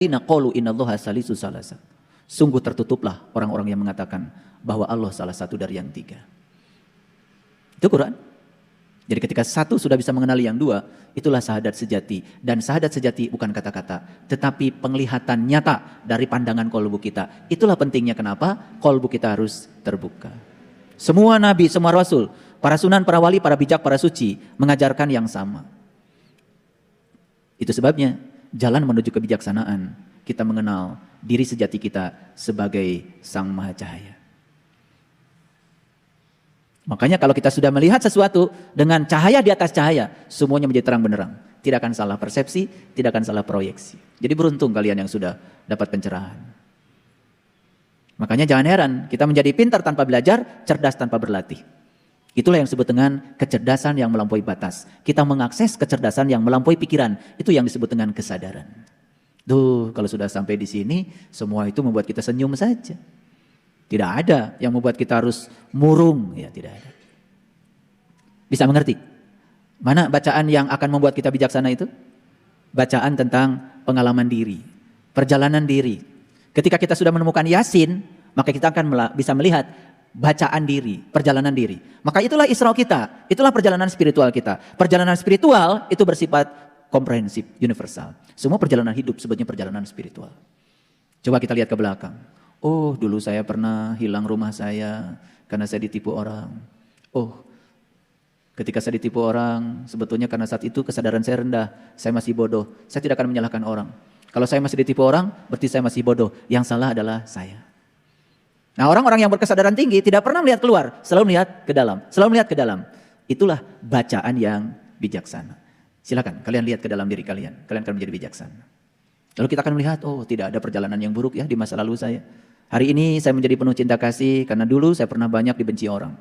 Qalu innallaha salisu salasa. Sungguh tertutuplah orang-orang yang mengatakan bahwa Allah salah satu dari yang tiga. Itu Quran. Jadi ketika satu sudah bisa mengenali yang dua, itulah syahadat sejati. Dan syahadat sejati bukan kata-kata, tetapi penglihatan nyata dari pandangan kolbu kita. Itulah pentingnya kenapa kolbu kita harus terbuka. Semua nabi, semua rasul, para sunan, para wali, para bijak, para suci mengajarkan yang sama. Itu sebabnya jalan menuju kebijaksanaan, kita mengenal diri sejati kita sebagai Sang Maha Cahaya. Makanya kalau kita sudah melihat sesuatu dengan cahaya di atas cahaya, semuanya menjadi terang benderang. Tidak akan salah persepsi, tidak akan salah proyeksi. Jadi beruntung kalian yang sudah dapat pencerahan. Makanya jangan heran, kita menjadi pintar tanpa belajar, cerdas tanpa berlatih. Itulah yang disebut dengan kecerdasan yang melampaui batas. Kita mengakses kecerdasan yang melampaui pikiran. Itu yang disebut dengan kesadaran. Duh, kalau sudah sampai di sini, semua itu membuat kita senyum saja. Tidak ada yang membuat kita harus murung. Ya, tidak ada. Bisa mengerti? Mana bacaan yang akan membuat kita bijaksana itu? Bacaan tentang pengalaman diri. Perjalanan diri. Ketika kita sudah menemukan Yasin, maka kita akan bisa melihat bacaan diri, perjalanan diri. Maka itulah Isra kita, itulah perjalanan spiritual kita. Perjalanan spiritual itu bersifat komprehensif, universal. Semua perjalanan hidup sebetulnya perjalanan spiritual. Coba kita lihat ke belakang. Oh, dulu saya pernah hilang rumah saya karena saya ditipu orang. Oh, ketika saya ditipu orang, sebetulnya karena saat itu kesadaran saya rendah, saya masih bodoh. Saya tidak akan menyalahkan orang. Kalau saya masih ditipu orang, berarti saya masih bodoh. Yang salah adalah saya. Nah, orang-orang yang berkesadaran tinggi tidak pernah melihat keluar, selalu melihat ke dalam, selalu melihat ke dalam. Itulah bacaan yang bijaksana. Silakan kalian lihat ke dalam diri kalian akan menjadi bijaksana. Lalu kita akan melihat, oh tidak ada perjalanan yang buruk ya di masa lalu saya. Hari ini saya menjadi penuh cinta kasih karena dulu saya pernah banyak dibenci orang.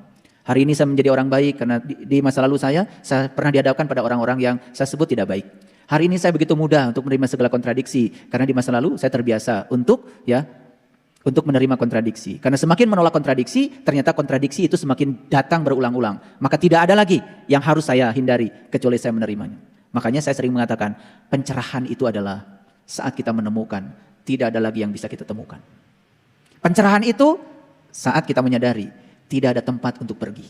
Hari ini saya menjadi orang baik karena di masa lalu saya pernah dihadapkan pada orang-orang yang saya sebut tidak baik. Hari ini saya begitu mudah untuk menerima segala kontradiksi karena di masa lalu saya terbiasa untuk menerima kontradiksi. Karena semakin menolak kontradiksi, ternyata kontradiksi itu semakin datang berulang-ulang. Maka tidak ada lagi yang harus saya hindari kecuali saya menerimanya. Makanya saya sering mengatakan pencerahan itu adalah saat kita menemukan tidak ada lagi yang bisa kita temukan. Pencerahan itu saat kita menyadari tidak ada tempat untuk pergi.